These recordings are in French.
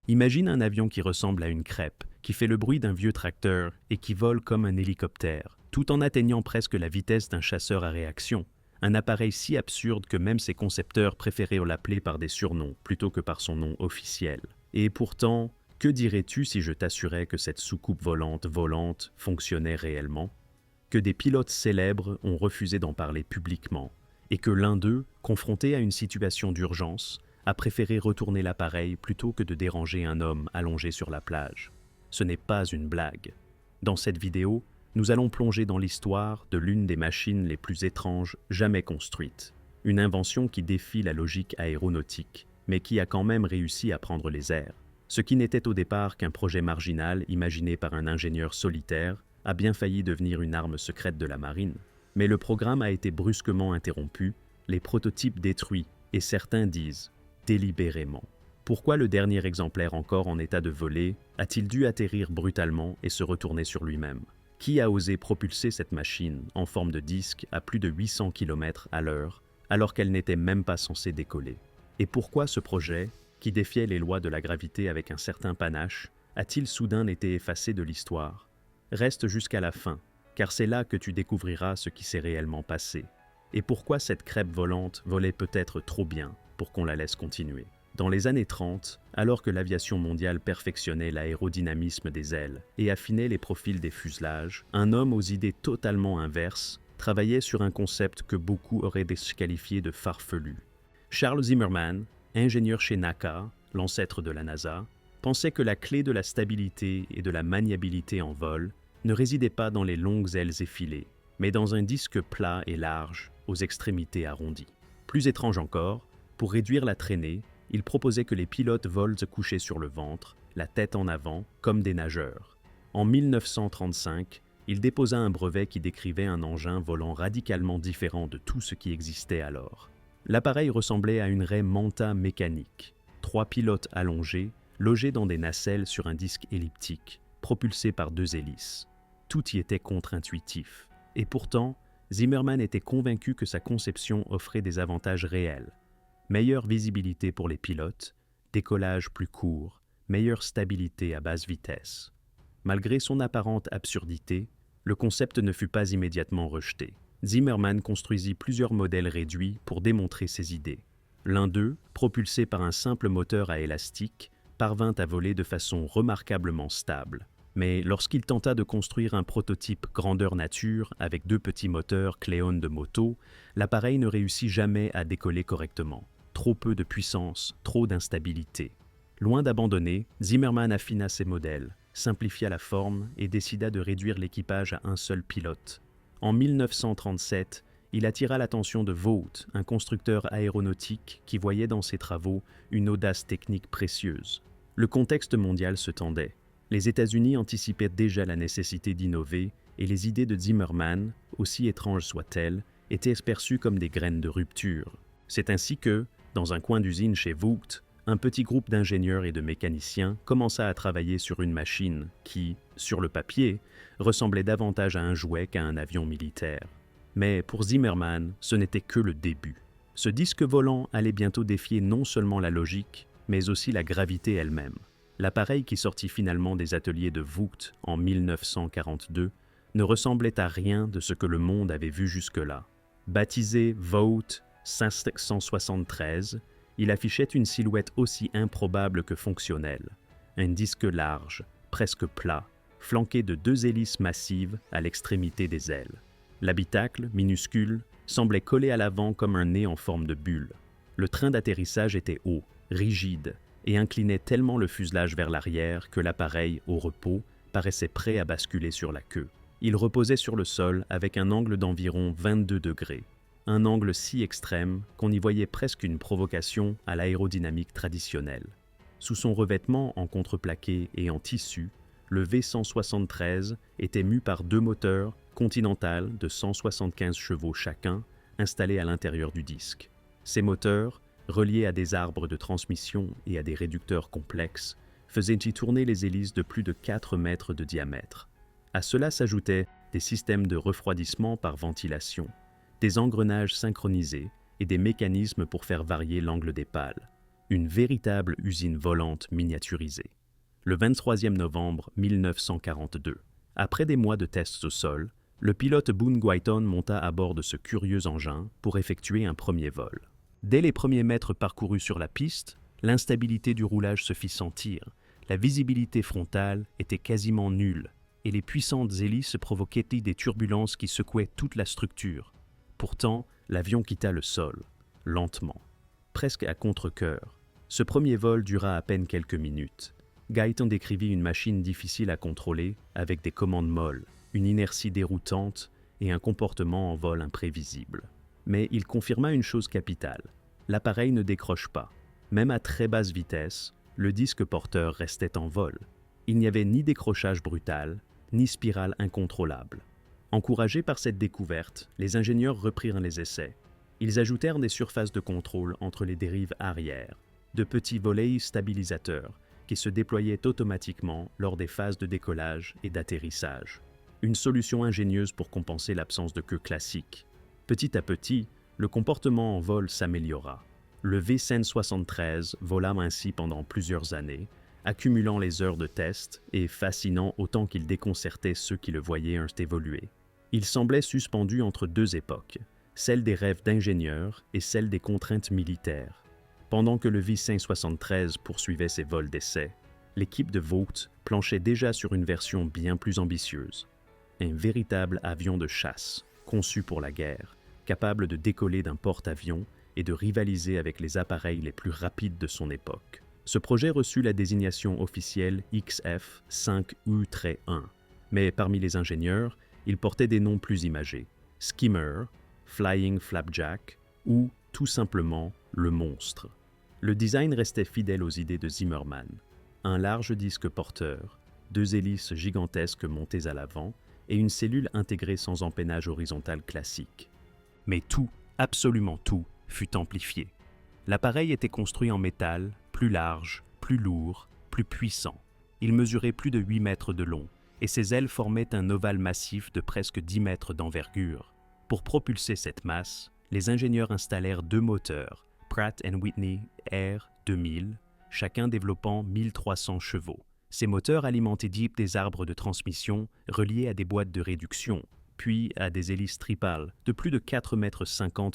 Imagine un avion qui ressemble à une crêpe, qui fait le bruit d'un vieux tracteur et qui vole comme un hélicoptère, tout en atteignant presque la vitesse d'un chasseur à réaction. Un appareil si absurde que même ses concepteurs préféraient l'appeler par des surnoms plutôt que par son nom officiel. Et pourtant, que dirais-tu si je t'assurais que cette soucoupe volante fonctionnait réellement? Que des pilotes célèbres ont refusé d'en parler publiquement, et que l'un d'eux, confronté à une situation d'urgence, a préféré retourner l'appareil plutôt que de déranger un homme allongé sur la plage. Ce n'est pas une blague. Dans cette vidéo, nous allons plonger dans l'histoire de l'une des machines les plus étranges jamais construites. Une invention qui défie la logique aéronautique, mais qui a quand même réussi à prendre les airs. Ce qui n'était au départ qu'un projet marginal imaginé par un ingénieur solitaire a bien failli devenir une arme secrète de la marine. Mais le programme a été brusquement interrompu, les prototypes détruits, et certains disent délibérément. Pourquoi le dernier exemplaire encore en état de voler a-t-il dû atterrir brutalement et se retourner sur lui-même? Qui a osé propulser cette machine en forme de disque à plus de 800 km à l'heure alors qu'elle n'était même pas censée décoller? Et pourquoi ce projet, qui défiait les lois de la gravité avec un certain panache, a-t-il soudain été effacé de l'histoire? Reste jusqu'à la fin, car c'est là que tu découvriras ce qui s'est réellement passé. Et pourquoi cette crêpe volante volait peut-être trop bien pour qu'on la laisse continuer. Dans les années 30, alors que l'aviation mondiale perfectionnait l'aérodynamisme des ailes et affinait les profils des fuselages, un homme aux idées totalement inverses travaillait sur un concept que beaucoup auraient disqualifié de farfelu. Charles Zimmermann, ingénieur chez NACA, l'ancêtre de la NASA, pensait que la clé de la stabilité et de la maniabilité en vol ne résidait pas dans les longues ailes effilées, mais dans un disque plat et large aux extrémités arrondies. Plus étrange encore, pour réduire la traînée, il proposait que les pilotes volent couchés sur le ventre, la tête en avant, comme des nageurs. En 1935, il déposa un brevet qui décrivait un engin volant radicalement différent de tout ce qui existait alors. L'appareil ressemblait à une raie manta mécanique, 3 pilotes allongés, logés dans des nacelles sur un disque elliptique, propulsés par 2 hélices. Tout y était contre-intuitif. Et pourtant, Zimmermann était convaincu que sa conception offrait des avantages réels. Meilleure visibilité pour les pilotes, décollage plus court, meilleure stabilité à basse vitesse. Malgré son apparente absurdité, le concept ne fut pas immédiatement rejeté. Zimmermann construisit plusieurs modèles réduits pour démontrer ses idées. L'un d'eux, propulsé par un simple moteur à élastique, parvint à voler de façon remarquablement stable. Mais lorsqu'il tenta de construire un prototype grandeur nature avec 2 petits moteurs Cléon de moto, l'appareil ne réussit jamais à décoller correctement. Trop peu de puissance, trop d'instabilité. Loin d'abandonner, Zimmermann affina ses modèles, simplifia la forme et décida de réduire l'équipage à un seul pilote. En 1937, il attira l'attention de Vought, un constructeur aéronautique qui voyait dans ses travaux une audace technique précieuse. Le contexte mondial se tendait. Les États-Unis anticipaient déjà la nécessité d'innover et les idées de Zimmermann, aussi étranges soient-elles, étaient perçues comme des graines de rupture. C'est ainsi que, dans un coin d'usine chez Vought, un petit groupe d'ingénieurs et de mécaniciens commença à travailler sur une machine qui, sur le papier, ressemblait davantage à un jouet qu'à un avion militaire. Mais pour Zimmermann, ce n'était que le début. Ce disque volant allait bientôt défier non seulement la logique, mais aussi la gravité elle-même. L'appareil qui sortit finalement des ateliers de Vought en 1942 ne ressemblait à rien de ce que le monde avait vu jusque-là. Baptisé Vought 573, il affichait une silhouette aussi improbable que fonctionnelle. Un disque large, presque plat, flanqué de 2 hélices massives à l'extrémité des ailes. L'habitacle, minuscule, semblait collé à l'avant comme un nez en forme de bulle. Le train d'atterrissage était haut, rigide, et inclinait tellement le fuselage vers l'arrière que l'appareil, au repos, paraissait prêt à basculer sur la queue. Il reposait sur le sol avec un angle d'environ 22 degrés. Un angle si extrême qu'on y voyait presque une provocation à l'aérodynamique traditionnelle. Sous son revêtement en contreplaqué et en tissu, le V173 était mû par 2 moteurs Continental de 175 chevaux chacun installés à l'intérieur du disque. Ces moteurs, reliés à des arbres de transmission et à des réducteurs complexes, faisaient y tourner les hélices de plus de 4 mètres de diamètre. À cela s'ajoutaient des systèmes de refroidissement par ventilation, des engrenages synchronisés et des mécanismes pour faire varier l'angle des pales. Une véritable usine volante miniaturisée. Le 23e novembre 1942, après des mois de tests au sol, le pilote Boone Guyton monta à bord de ce curieux engin pour effectuer un premier vol. Dès les premiers mètres parcourus sur la piste, l'instabilité du roulage se fit sentir, la visibilité frontale était quasiment nulle et les puissantes hélices provoquaient des turbulences qui secouaient toute la structure. Pourtant, l'avion quitta le sol, lentement, presque à contre-cœur. Ce premier vol dura à peine quelques minutes. Guyton décrivit une machine difficile à contrôler, avec des commandes molles, une inertie déroutante et un comportement en vol imprévisible. Mais il confirma une chose capitale. L'appareil ne décroche pas. Même à très basse vitesse, le disque porteur restait en vol. Il n'y avait ni décrochage brutal, ni spirale incontrôlable. Encouragés par cette découverte, les ingénieurs reprirent les essais. Ils ajoutèrent des surfaces de contrôle entre les dérives arrière, de petits volets stabilisateurs qui se déployaient automatiquement lors des phases de décollage et d'atterrissage. Une solution ingénieuse pour compenser l'absence de queue classique. Petit à petit, le comportement en vol s'améliora. Le V-173 vola ainsi pendant plusieurs années, accumulant les heures de test et fascinant autant qu'il déconcertait ceux qui le voyaient évoluer. Il semblait suspendu entre deux époques, celle des rêves d'ingénieurs et celle des contraintes militaires. Pendant que le V-173 poursuivait ses vols d'essai, l'équipe de Vought planchait déjà sur une version bien plus ambitieuse. Un véritable avion de chasse, conçu pour la guerre, capable de décoller d'un porte-avions et de rivaliser avec les appareils les plus rapides de son époque. Ce projet reçut la désignation officielle XF-5U-1, mais parmi les ingénieurs, il portait des noms plus imagés, Skimmer, Flying Flapjack ou tout simplement le monstre. Le design restait fidèle aux idées de Zimmermann. Un large disque porteur, deux hélices gigantesques montées à l'avant et une cellule intégrée sans empennage horizontal classique. Mais tout, absolument tout, fut amplifié. L'appareil était construit en métal, plus large, plus lourd, plus puissant. Il mesurait plus de 8 mètres de long et ses ailes formaient un ovale massif de presque 10 mètres d'envergure. Pour propulser cette masse, les ingénieurs installèrent deux moteurs, Pratt & Whitney R2000, chacun développant 1300 chevaux. Ces moteurs alimentaient des arbres de transmission reliés à des boîtes de réduction, puis à des hélices tripales de plus de 4,50 mètres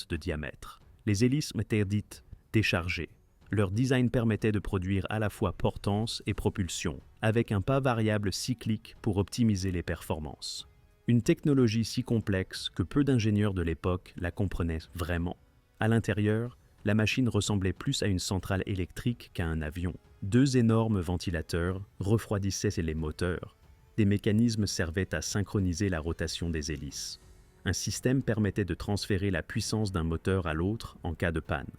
de diamètre. Les hélices étaient dites déchargées. Leur design permettait de produire à la fois portance et propulsion, avec un pas variable cyclique pour optimiser les performances. Une technologie si complexe que peu d'ingénieurs de l'époque la comprenaient vraiment. À l'intérieur, la machine ressemblait plus à une centrale électrique qu'à un avion. Deux énormes ventilateurs refroidissaient les moteurs. Des mécanismes servaient à synchroniser la rotation des hélices. Un système permettait de transférer la puissance d'un moteur à l'autre en cas de panne.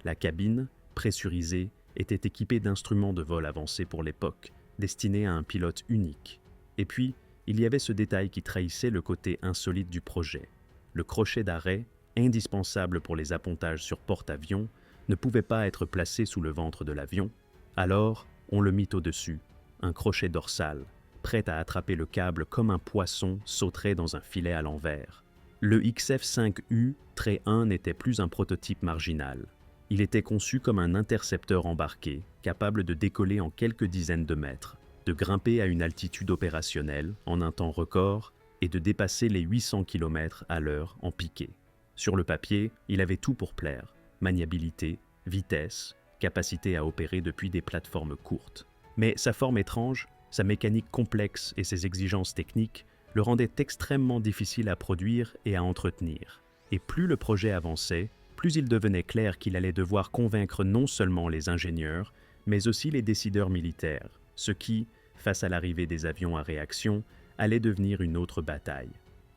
La cabine, pressurisée, était équipée d'instruments de vol avancés pour l'époque, destinés à un pilote unique. Et puis, il y avait ce détail qui trahissait le côté insolite du projet. Le crochet d'arrêt, indispensable pour les appontages sur porte-avions, ne pouvait pas être placé sous le ventre de l'avion. Alors, on le mit au-dessus, un crochet dorsal, prêt à attraper le câble comme un poisson sauterait dans un filet à l'envers. Le XF-5U-1 n'était plus un prototype marginal. Il était conçu comme un intercepteur embarqué, capable de décoller en quelques dizaines de mètres, de grimper à une altitude opérationnelle en un temps record et de dépasser les 800 km à l'heure en piqué. Sur le papier, il avait tout pour plaire, maniabilité, vitesse, capacité à opérer depuis des plateformes courtes. Mais sa forme étrange, sa mécanique complexe et ses exigences techniques le rendaient extrêmement difficile à produire et à entretenir. Et plus le projet avançait, plus il devenait clair qu'il allait devoir convaincre non seulement les ingénieurs, mais aussi les décideurs militaires, ce qui, face à l'arrivée des avions à réaction, allait devenir une autre bataille.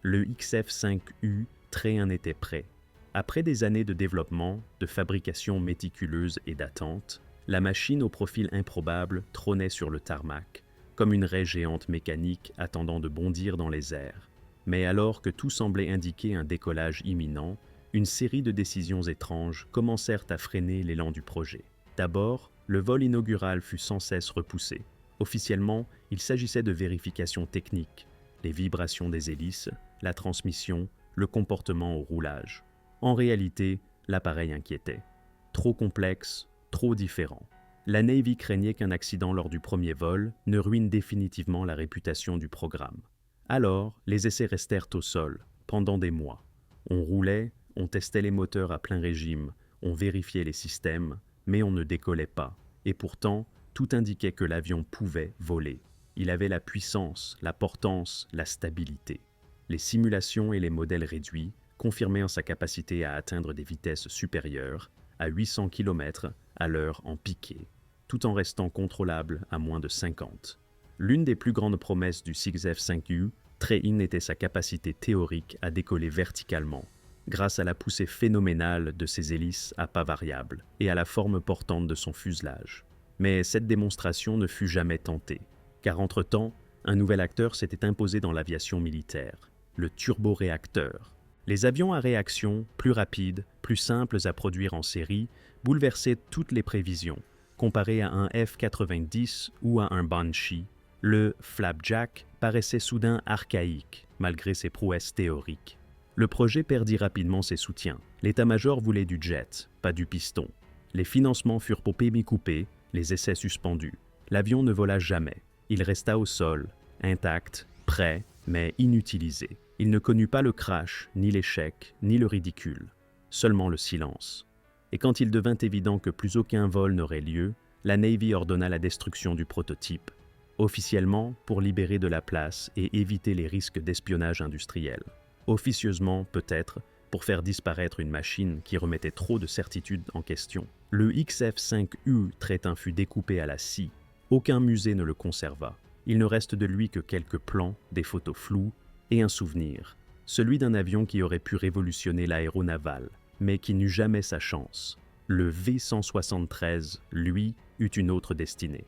Le XF-5U-1 était prêt. Après des années de développement, de fabrication méticuleuse et d'attente, la machine au profil improbable trônait sur le tarmac, comme une raie géante mécanique attendant de bondir dans les airs. Mais alors que tout semblait indiquer un décollage imminent, une série de décisions étranges commencèrent à freiner l'élan du projet. D'abord, le vol inaugural fut sans cesse repoussé. Officiellement, il s'agissait de vérifications techniques, les vibrations des hélices, la transmission, le comportement au roulage. En réalité, l'appareil inquiétait. Trop complexe, trop différents. La Navy craignait qu'un accident lors du premier vol ne ruine définitivement la réputation du programme. Alors, les essais restèrent au sol, pendant des mois. On roulait, on testait les moteurs à plein régime, on vérifiait les systèmes, mais on ne décollait pas. Et pourtant, tout indiquait que l'avion pouvait voler. Il avait la puissance, la portance, la stabilité. Les simulations et les modèles réduits confirmèrent sa capacité à atteindre des vitesses supérieures, à 800 km à l'heure en piqué, tout en restant contrôlable à moins de 50. L'une des plus grandes promesses du 6F-5U, Train était sa capacité théorique à décoller verticalement, grâce à la poussée phénoménale de ses hélices à pas variables et à la forme portante de son fuselage. Mais cette démonstration ne fut jamais tentée, car entre-temps, un nouvel acteur s'était imposé dans l'aviation militaire, le turboréacteur. Les avions à réaction, plus rapides, plus simples à produire en série, bouleversaient toutes les prévisions. Comparé à un F-90 ou à un Banshee, le Flapjack paraissait soudain archaïque, malgré ses prouesses théoriques. Le projet perdit rapidement ses soutiens. L'état-major voulait du jet, pas du piston. Les financements furent pour coupés, les essais suspendus. L'avion ne vola jamais. Il resta au sol, intact, prêt, mais inutilisé. Il ne connut pas le crash, ni l'échec, ni le ridicule. Seulement le silence. Et quand il devint évident que plus aucun vol n'aurait lieu, la Navy ordonna la destruction du prototype, officiellement pour libérer de la place et éviter les risques d'espionnage industriel. Officieusement, peut-être, pour faire disparaître une machine qui remettait trop de certitudes en question. Le XF-5U Train fut découpé à la scie. Aucun musée ne le conserva. Il ne reste de lui que quelques plans, des photos floues et un souvenir, celui d'un avion qui aurait pu révolutionner l'aéronavale, mais qui n'eut jamais sa chance. Le V-173, lui, eut une autre destinée.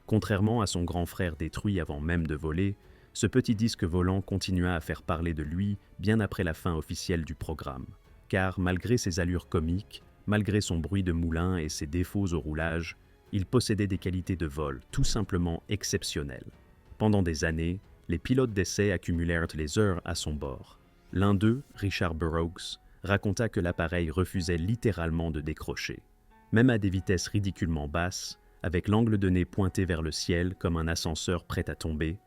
Contrairement à son grand frère détruit avant même de voler, ce petit disque volant continua à faire parler de lui bien après la fin officielle du programme. Car malgré ses allures comiques, malgré son bruit de moulin et ses défauts au roulage, il possédait des qualités de vol tout simplement exceptionnelles. Pendant des années, les pilotes d'essai accumulèrent les heures à son bord. L'un d'eux, Richard Burroughs, raconta que l'appareil refusait littéralement de décrocher. Même à des vitesses ridiculement basses, avec l'angle de nez pointé vers le ciel comme un ascenseur prêt à tomber,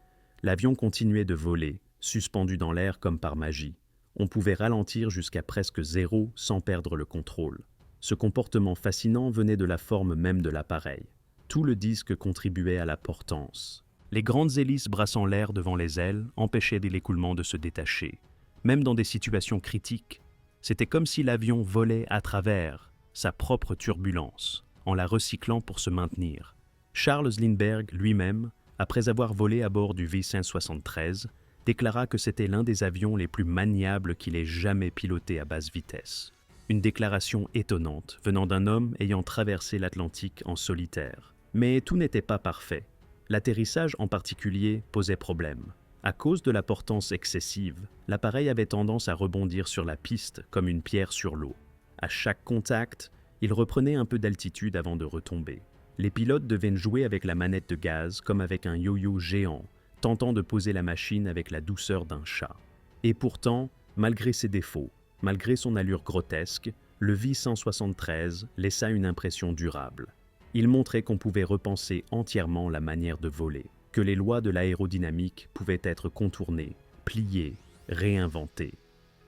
l'avion continuait de voler, suspendu dans l'air comme par magie. On pouvait ralentir jusqu'à presque zéro sans perdre le contrôle. Ce comportement fascinant venait de la forme même de l'appareil. Tout le disque contribuait à la portance. Les grandes hélices brassant l'air devant les ailes empêchaient l'écoulement de se détacher. Même dans des situations critiques, c'était comme si l'avion volait à travers sa propre turbulence, en la recyclant pour se maintenir. Charles Lindbergh lui-même, après avoir volé à bord du V-173, déclara que c'était l'un des avions les plus maniables qu'il ait jamais piloté à basse vitesse. Une déclaration étonnante venant d'un homme ayant traversé l'Atlantique en solitaire. Mais tout n'était pas parfait. L'atterrissage en particulier posait problème. À cause de la portance excessive, l'appareil avait tendance à rebondir sur la piste comme une pierre sur l'eau. À chaque contact, il reprenait un peu d'altitude avant de retomber. Les pilotes devaient jouer avec la manette de gaz comme avec un yo-yo géant, tentant de poser la machine avec la douceur d'un chat. Et pourtant, malgré ses défauts, malgré son allure grotesque, le V-173 laissa une impression durable. Il montrait qu'on pouvait repenser entièrement la manière de voler, que les lois de l'aérodynamique pouvaient être contournées, pliées, réinventées.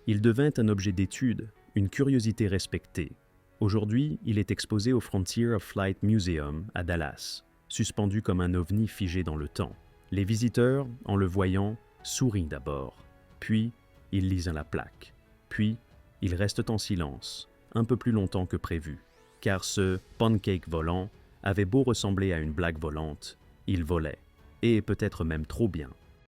Il devint un objet d'étude, une curiosité respectée. Aujourd'hui, il est exposé au Frontier of Flight Museum à Dallas, suspendu comme un ovni figé dans le temps. Les visiteurs, en le voyant, sourient d'abord, puis ils lisent la plaque, puis ils restent en silence, un peu plus longtemps que prévu, car ce pancake volant avait beau ressembler à une blague volante, il volait, et peut-être même trop bien.